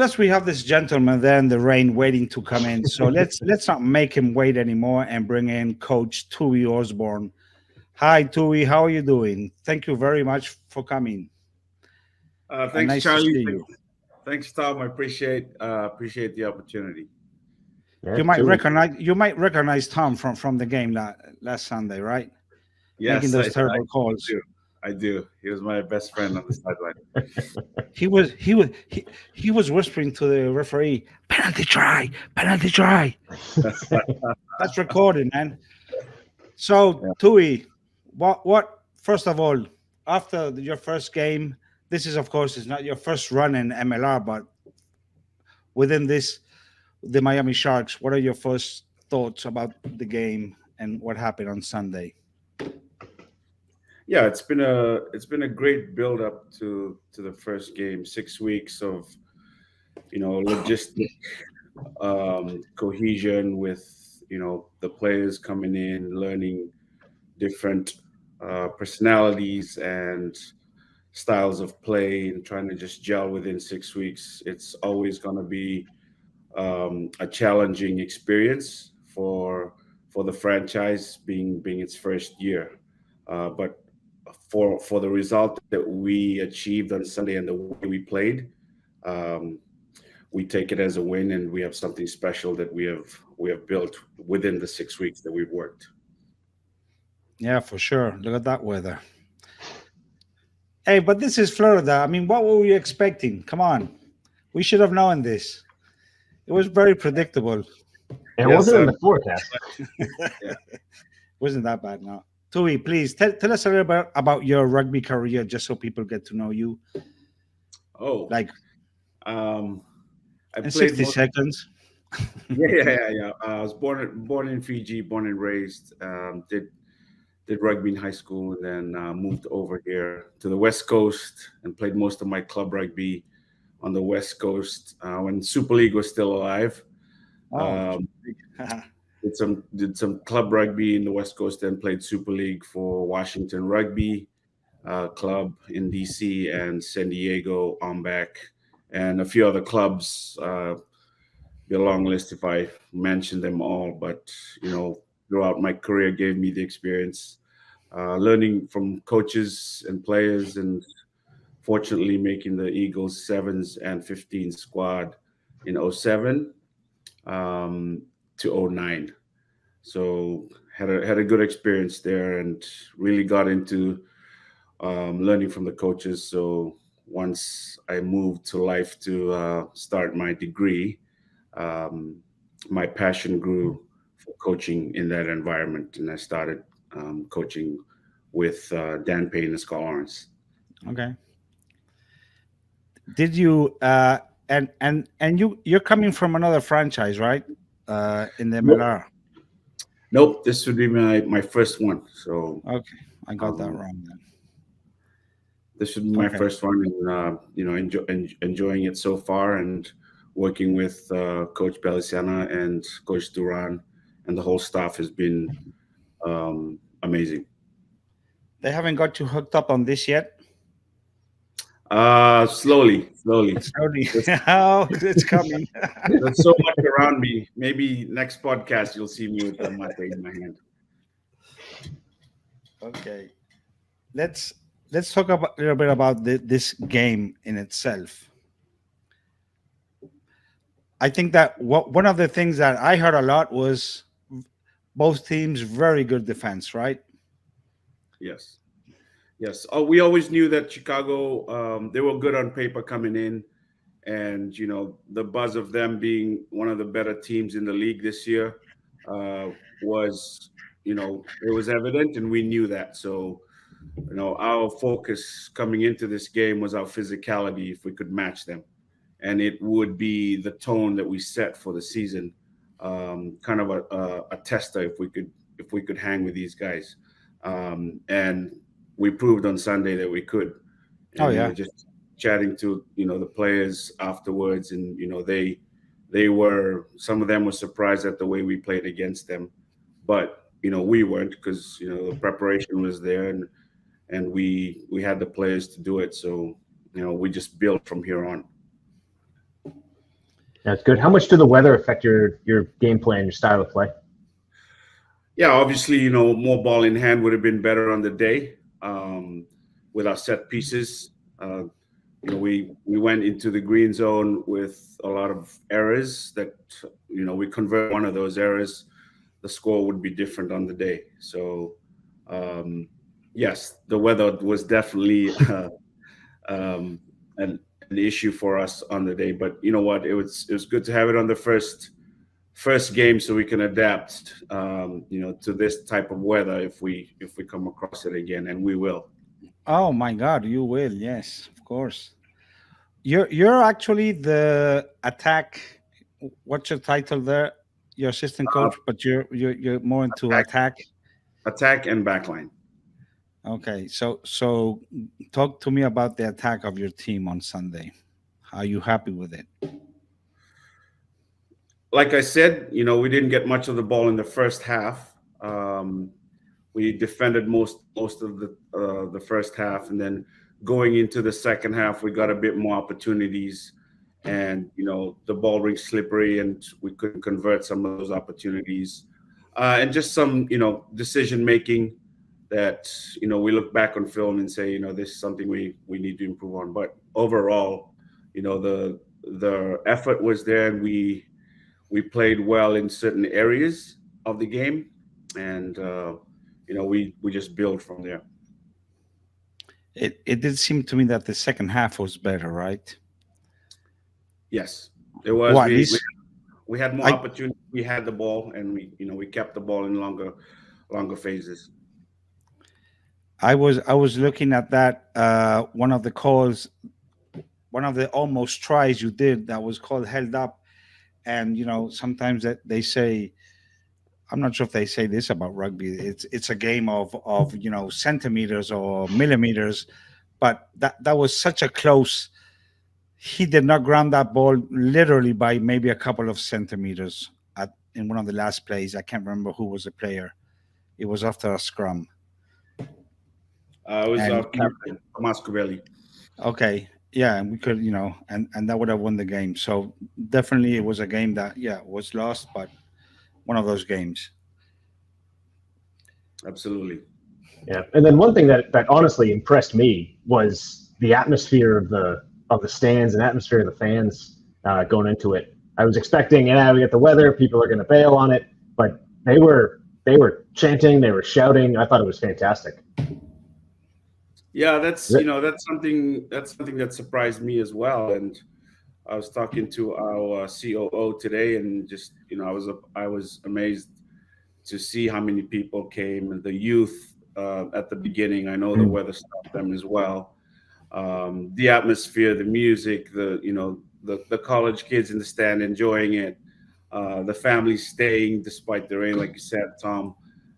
Plus, we have this gentleman there in the rain waiting to come in. So let's not make him wait anymore and bring in Coach Tui Osborne. Hi, Tui. How are you doing? Thank you very much for coming. And Thanks, nice to Charlie. see you. Thanks, Tom. I appreciate the opportunity. You Yeah, might Tui. recognize Tom from the game last Sunday, right? Making Yes, those terrible calls. do. I do. He was my best friend on the sideline. He was he was he was whispering to the referee, penalty try, penalty try. That's recorded, man. So Yeah. Tui, what first of all, after your first game, this is of course is not your first run in MLR, but within this the Miami Sharks, what are your first thoughts about the game and what happened on Sunday? Yeah, it's been a great build up to the first game. 6 weeks of logistic cohesion with the players coming in, learning different personalities and styles of play, and trying to just gel within 6 weeks. It's always going to be a challenging experience for the franchise being its first year. But for the result that we achieved on Sunday and the way we played, um, we take it as a win, and we have something special that we have built within the 6 weeks that we've worked. Yeah, for sure. Look at that weather. Hey, but this is Florida. I mean, what were we expecting? Come on. We should have known this. It was very predictable. It Yes, wasn't in the forecast. yeah. Wasn't that bad now. Tui, please tell us a little bit about your rugby career just so people get to know you. Oh, Like um, I in played 60 most. seconds. Yeah. I was born in Fiji, born and raised. Did rugby in high school, and then moved over here to the West Coast and played most of my club rugby on the West Coast when Super League was still alive. Oh, Um, did some club rugby in the West Coast, then played Super League for Washington Rugby Club in DC and San Diego on back, and a few other clubs. Be a long list if I mention them all, but throughout my career gave me the experience, learning from coaches and players, and fortunately making the Eagles sevens and 15 squad in '07 to '09. So had a good experience there, and really got into learning from the coaches. So once I moved to life to start my degree, um, my passion grew for coaching in that environment, and I started coaching with Dan Payne and Scott Lawrence. okay. Did you and you're coming from another franchise, right? In the Nope, MLR. nope. This would be my first one. So Okay, I got that um, wrong then. this should be my Okay, first one, and enjoying it so far, and working with Coach Belisiana and Coach Duran, and the whole staff has been amazing. they haven't got you hooked up on this yet. Slowly. Slowly. There's, Oh, it's coming. there's so much around me. Maybe next podcast you'll see me with the mate in my hand. Okay, let's let's talk about a little bit about this game in itself. I think that one of the things that I heard a lot was both teams very good defense, right? Yes, yes. Oh, we always knew that Chicago. They were good on paper coming in, and the buzz of them being one of the better teams in the league this year uh, was it was evident, and we knew that. So our focus coming into this game was our physicality, if we could match them, and it would be the tone that we set for the season. Kind of a tester, if we could hang with these guys, and we proved on Sunday that we could. Oh And yeah. just chatting to the players afterwards, and they were, some of them were surprised at the way we played against them, but we weren't, because the preparation was there, and we had the players to do it. So we just built from here on. That's good. How much did the weather affect your game plan, your style of play? Yeah, obviously, more ball in hand would have been better on the day with our set pieces. Uh, we went into the green zone with a lot of errors that, we convert one of those errors, the score would be different on the day. So, um, yes, the weather was definitely um, an issue for us on the day. But you know what? It was good to have it on the first game so we can adapt, to this type of weather if we come across it again, and we will. Oh my God, you will. Yes, of course. You're actually the attack. What's your title there? Your assistant Uh, coach, but you're more into attack, attack. attack and backline. Okay, so talk to me about the attack of your team on Sunday. Are you happy with it? Like I said, we didn't get much of the ball in the first half. We defended most of the first half, and then going into the second half, we got a bit more opportunities, and the ball rings slippery, and we couldn't convert some of those opportunities, and just some decision making that we look back on film and say this is something we need to improve on. But overall, the effort was there, and we played well in certain areas of the game, and we just build from there. It did seem to me that the second half was better, right? Yes, it was. Well, at We least we had more I opportunity. We had the ball, and we kept the ball in longer phases. I was looking at that one of the calls, one of the almost tries you did that was called held up, and sometimes that they say, I'm not sure if they say this about rugby. It's a game of centimeters or millimeters, but that was such a close. He did not ground that ball literally by maybe a couple of centimeters in one of the last plays. I can't remember who was the player. It was after a scrum, It was and our captain, Tomas Covelli. okay, yeah, and we could, and that would have won the game. So definitely, it was a game that was lost, but one of those games. Absolutely. Yeah, and then one thing that honestly impressed me was the atmosphere of the stands and atmosphere of the fans going into it. I was expecting, we get the weather, people are going to bail on it, but they were chanting, they were shouting. I thought it was fantastic. Yeah, that's something that surprised me as well. And I was talking to our COO today, and just I was amazed to see how many people came. The youth at the beginning. I know the Mm. weather stopped them as well. The atmosphere, the music, the college kids in the stand enjoying it, the family staying despite the rain, like you said, Tom.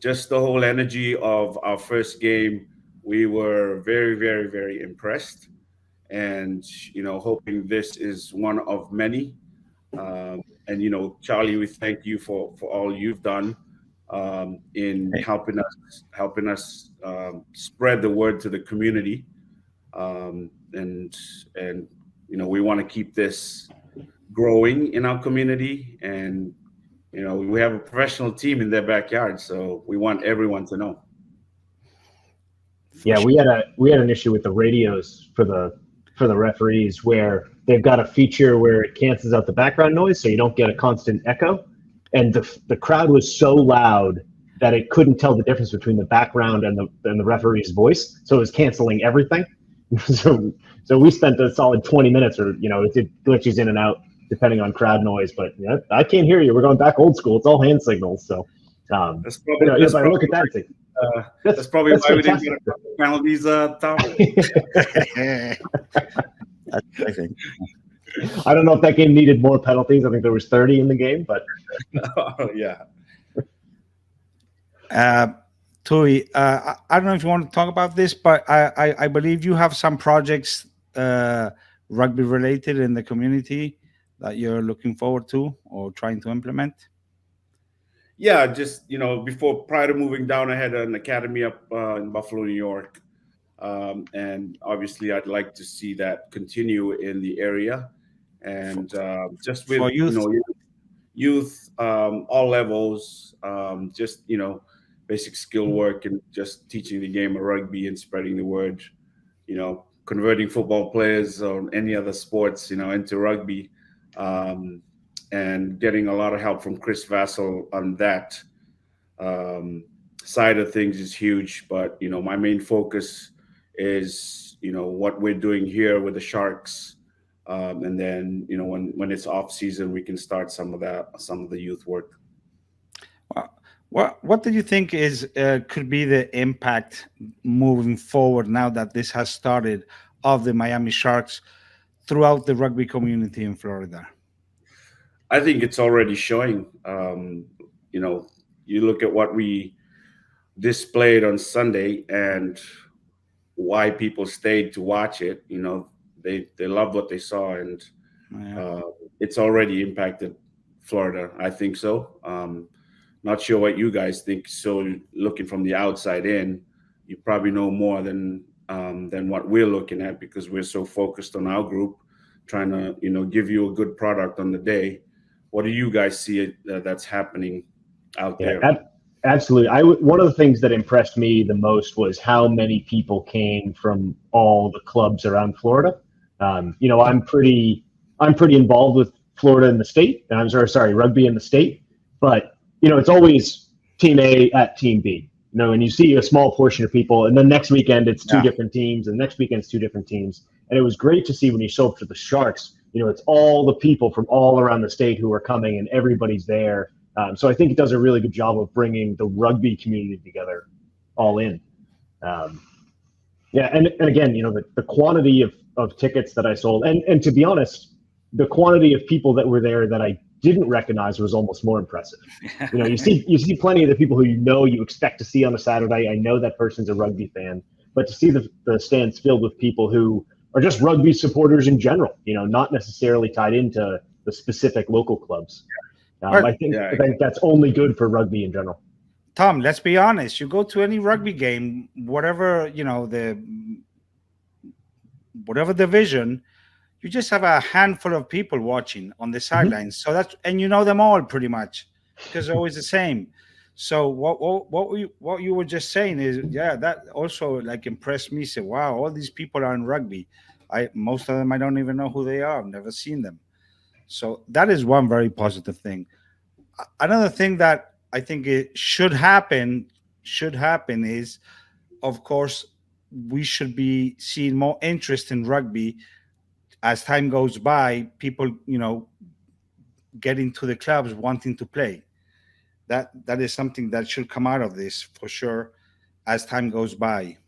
Just the whole energy of our first game, we were very, very, very impressed, and hoping this is one of many. And Charlie, we thank you for all you've done in Hey, helping us spread the word to the community, and we want to keep this growing in our community, and we have a professional team in their backyard, so we want everyone to know. for Yeah, sure. we had an issue with the radios for the referees where they've got a feature where it cancels out the background noise so you don't get a constant echo. And the crowd was so loud that it couldn't tell the difference between the background and the referee's voice. So it was canceling everything. so so we spent a solid 20 minutes, or it did glitches in and out depending on crowd noise. But I can't hear you. We're going back old school. It's all hand signals. So That's probably if that's I look probably at that, it's like, uh, that's that's probably that's why we didn't get fantastic. a couple of penalties, Tom. That's I think. I don't know if that game needed more penalties. I think there was 30 in the game, but Oh, yeah. Uh, Tui, I don't know if you want to talk about this, but I believe you have some projects rugby related in the community that you're looking forward to or trying to implement. Yeah, just before prior to moving down, I had an academy up in Buffalo, New York, and obviously I'd like to see that continue in the area, and just with for youth. youth, all levels, just basic skill work and just teaching the game of rugby and spreading the word, converting football players or any other sports, into rugby, um, and getting a lot of help from Chris Vassell on that um, side of things is huge. But my main focus is what we're doing here with the Sharks, and then when it's off season, we can start some of the youth work. What do you think is could be the impact moving forward now that this has started of the Miami Sharks throughout the rugby community in Florida? I think it's already showing. You look at what we displayed on Sunday and why people stayed to watch it. They loved what they saw, and Yeah. it's already impacted Florida. I think so. Not sure what you guys think. So looking from the outside in, you probably know more than what we're looking at, because we're so focused on our group, trying to give you a good product on the day. What do you guys see that's happening out Yeah, there? absolutely. One of the things that impressed me the most was how many people came from all the clubs around Florida. I'm pretty involved with Florida in the state, and sorry, rugby in the state. But it's always Team A at Team B. And you see a small portion of people, and then next weekend it's two Yeah. different teams, and next weekend it's two different teams. And it was great to see when you show up to the Sharks. It's all the people from all around the state who are coming, and everybody's there. So I think it does a really good job of bringing the rugby community together, all in. Yeah, and again, the quantity of tickets that I sold, and to be honest, the quantity of people that were there that I didn't recognize was almost more impressive. You see plenty of the people who you expect to see on a Saturday. I know that person's a rugby fan, but to see the stands filled with people who are just rugby supporters in general, not necessarily tied into the specific local clubs. I think that's only good for rugby in general. Tom, let's be honest. You go to any rugby game, whatever whatever division, you just have a handful of people watching on the sidelines. So and you know them all pretty much because they're always the same. So what you were just saying is, yeah, that also impressed me. Say, wow, all these people are in rugby. Most of them I don't even know who they are. I've never seen them. So that is one very positive thing. Another thing that I think it should happen is, of course, we should be seeing more interest in rugby as time goes by. People, getting to the clubs, wanting to play. That is something that should come out of this for sure as time goes by.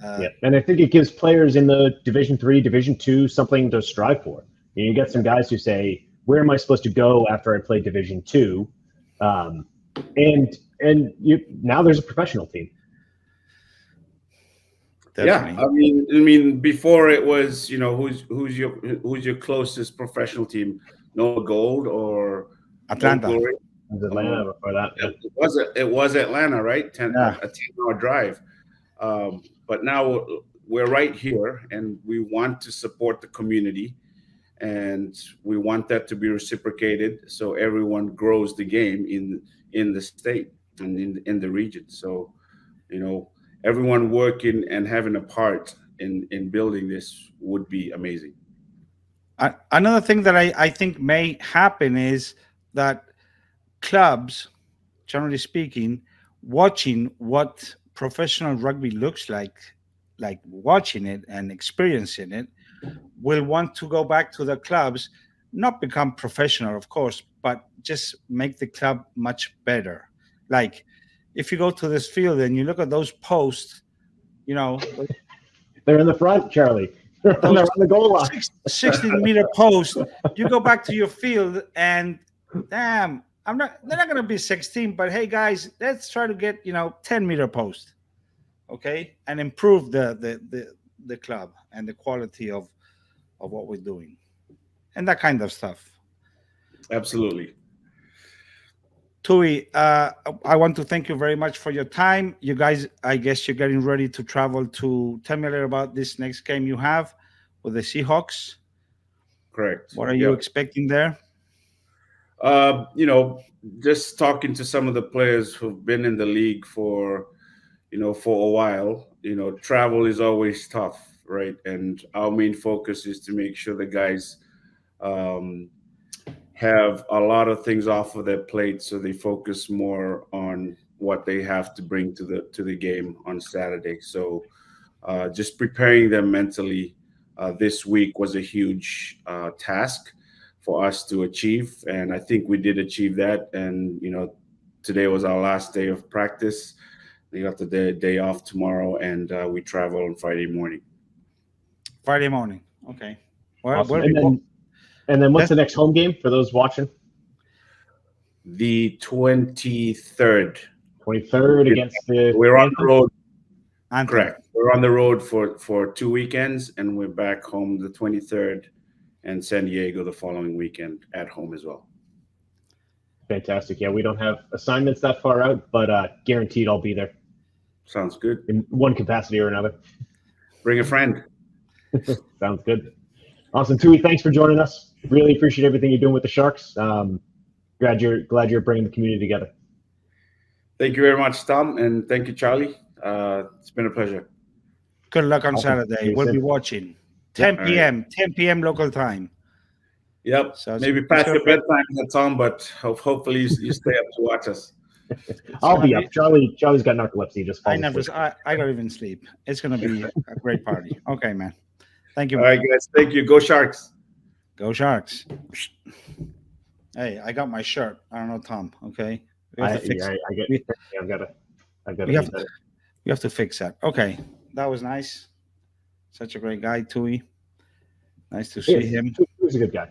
Yeah, and I think it gives players in the Division 3, Division 2 something to strive for. You get some guys who say, "Where am I supposed to go after I play Division 2?" Now there's a professional team. Definitely. Yeah, I mean, before it was, who's your closest professional team? Noah Gold or Atlanta. Glory? It was Atlanta before that. Yeah. It was Atlanta, right? A 10-hour drive. But now we're right here, and we want to support the community, and we want that to be reciprocated, so everyone grows the game in the state and in the region. So, everyone working and having a part in building this would be amazing. Another thing that I think may happen is that clubs, generally speaking, watching what professional rugby looks like watching it and experiencing it, will want to go back to the clubs, not become professional, of course, but just make the club much better. Like if you go to this field and you look at those posts, they're in the front, Charlie. They're on the goal line. 16-meter post. You go back to your field and damn, they're not going to be 16, but hey guys, let's try to get 10-meter post, okay, and improve the club and the quality of what we're doing and that kind of stuff. Absolutely. Tui, I want to thank you very much for your time. You guys, I guess you're getting ready to travel to. Tell me a little about this next game you have with the Seahawks. Correct. What are you expecting there? Just talking to some of the players who've been in the league for a while, travel is always tough, right? And our main focus is to make sure the guys um, have a lot of things off of their plate, so they focus more on what they have to bring to the game on Saturday. So just preparing them mentally this week was a huge task for us to achieve, and I think we did achieve that. And today was our last day of practice. We got the day off tomorrow, and we travel on Friday morning. Friday morning. Okay. Awesome. And then what's the next home game for those watching? The 23rd. 23rd against the. We're on the road. Anthem. Correct. We're on the road for 2 weekends, and we're back home the 23rd, and San Diego the following weekend at home as well. Fantastic. Yeah, we don't have assignments that far out, but guaranteed I'll be there. Sounds good. In one capacity or another. Bring a friend. Sounds good. Awesome. Tui, thanks for joining us. Really appreciate everything you're doing with the Sharks. Glad you're bringing the community together. Thank you very much, Tom, and thank you, Charlie. It's been a pleasure. Good luck on Awesome. Saturday. We'll be watching 10 p.m. 10 p.m. local time. Yep. So maybe past your bedtime, Tom, but hopefully you stay up to watch us. I'll be up. Charlie's got narcolepsy. Just I don't even sleep. It's going to be a great party. Okay, man. Thank you. All right, guys. Thank you. Go Sharks. Go Sharks. Hey, I got my shirt. I don't know, Tom. Okay. We have to fix that. Okay. That was nice. Such a great guy, Tui. Nice to see him. He was a good guy.